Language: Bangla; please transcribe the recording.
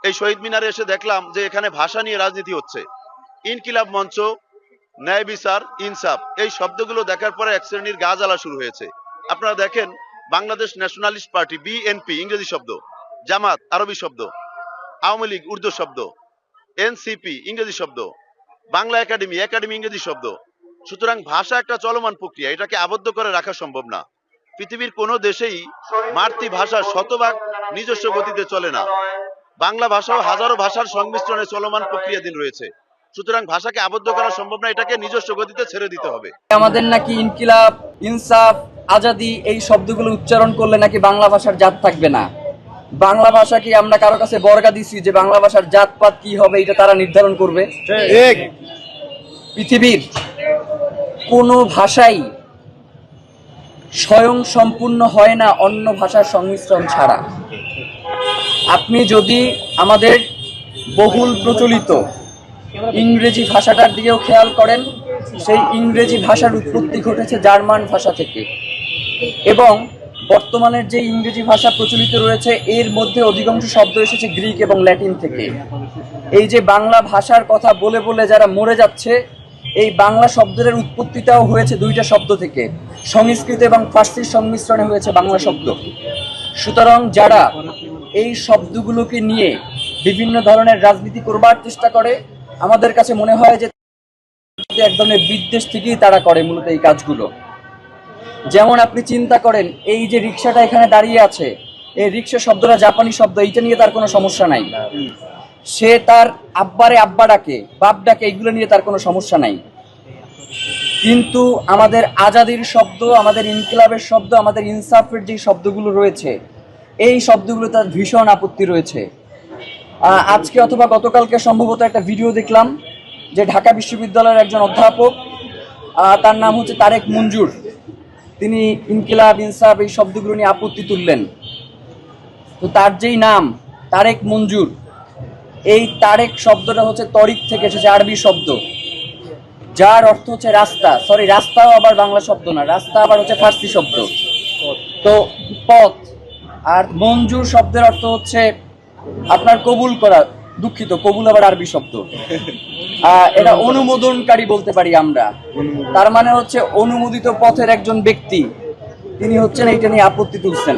এই শহীদ মিনারে এসে দেখলাম যে এখানে ভাষা নিয়ে রাজনীতি হচ্ছে। ইনকিলাব মঞ্চ, ন্যায় বিচার, ইনসাফ, এই শব্দগুলো দেখার পরে এক শ্রেণীর গা জ্বালা শুরু হয়েছে। আপনারা দেখেন, বাংলাদেশ ন্যাশনালিস্ট পার্টি বিএনপি ইংরেজি শব্দ, জামাত আরবি শব্দ, আওয়ামী লীগ উর্দু শব্দ, এনসিপি ইংরেজি শব্দ, বাংলা একাডেমি একাডেমি ইংরেজি শব্দ। সুতরাং ভাষা একটা চলমান প্রক্রিয়া, এটাকে আবদ্ধ করে রাখা সম্ভব না। পৃথিবীর কোনো দেশেই মাতৃভাষা শতভাগ নিজস্ব গতিতে চলে না। বাংলা ভাষাও হাজারো ভাষার সংমিশ্রণে চলমান প্রক্রিয়াধীন রয়েছে। সুতরাং ভাষাকে আবদ্ধ করা সম্ভব না, এটাকে নিজস্ব গতিতে ছেড়ে দিতে হবে। আমাদের নাকি ইনকিলাব, ইনসাফ, আজাদি এই শব্দগুলো উচ্চারণ করলে নাকি বাংলা ভাষার জাত থাকবে না। বাংলা ভাষা কি আমরা কারো কাছে বর্গা দিছি যে বাংলা ভাষার জাতপাত কি হবে এটা তারা নির্ধারণ করবে? পৃথিবীর কোনো ভাষাই স্বয়ং সম্পূর্ণ হয় না অন্য ভাষার সংমিশ্রণ ছাড়া। আপনি যদি আমাদের বহুল প্রচলিত ইংরেজি ভাষাটার দিকেও খেয়াল করেন, সেই ইংরেজি ভাষার উৎপত্তি ঘটেছে জার্মান ভাষা থেকে, এবং বর্তমানের যে ইংরেজি ভাষা প্রচলিত রয়েছে এর মধ্যে অধিকাংশ শব্দ এসেছে গ্রিক এবং ল্যাটিন থেকে। এই যে বাংলা ভাষার কথা বলে বলে যারা মরে যাচ্ছে, এই বাংলা শব্দের উৎপত্তিটাও হয়েছে দুইটা শব্দ থেকে, সংস্কৃত এবং ফার্সির সংমিশ্রণে হয়েছে বাংলা শব্দ। সুতরাং যারা এই শব্দগুলোকে নিয়ে বিভিন্ন ধরনের রাজনীতি করবার চেষ্টা করে, আমাদের কাছে মনে হয় যে এক ধরনের বিদ্বেষ থেকেই তারা করে মূলত এই কাজগুলো। যেমন আপনি চিন্তা করেন, এই যে রিক্সাটা এখানে দাঁড়িয়ে আছে, এই রিক্সা শব্দটা জাপানি শব্দ, এইটা নিয়ে তার কোনো সমস্যা নাই। সে তার আব্বারে আব্বা ডাকে, বাপ ডাকে, এইগুলো নিয়ে তার কোনো সমস্যা নাই। কিন্তু আমাদের আজাদির শব্দ, আমাদের ইনকিলাবের শব্দ, আমাদের ইনসাফের যে শব্দগুলো রয়েছে, এই শব্দগুলো তার ভীষণ আপত্তি রয়েছে। আজকে অথবা গতকালকে সম্ভবত একটা ভিডিও দেখলাম যে ঢাকা বিশ্ববিদ্যালয়ের একজন অধ্যাপক, তার নাম হচ্ছে তারেক মঞ্জুর, তিনি ইনকিলাব, ইনসাফ এই শব্দগুলো নিয়ে আপত্তি তুললেন। তো তার যেই নাম তারেক মঞ্জুর, এই তারেক শব্দটা হচ্ছে তরিক থেকে এসেছে, আরবি শব্দ, যার অর্থ হচ্ছে রাস্তা। সরি, রাস্তাও আবার বাংলা শব্দ না, রাস্তা আবার হচ্ছে ফার্সি শব্দ, তো পথ। আর মঞ্জুর শব্দের অর্থ হচ্ছে আপনার কবুল করা, দুঃখিত, কবুল আবার আরবি শব্দ। এটা অনুমোদনকারী বলতে পারি আমরা। তার মানে হচ্ছে অনুমোদিত পথের একজন ব্যক্তি, তিনি হচ্ছেন এইটা নিয়ে আপত্তি তুলছেন।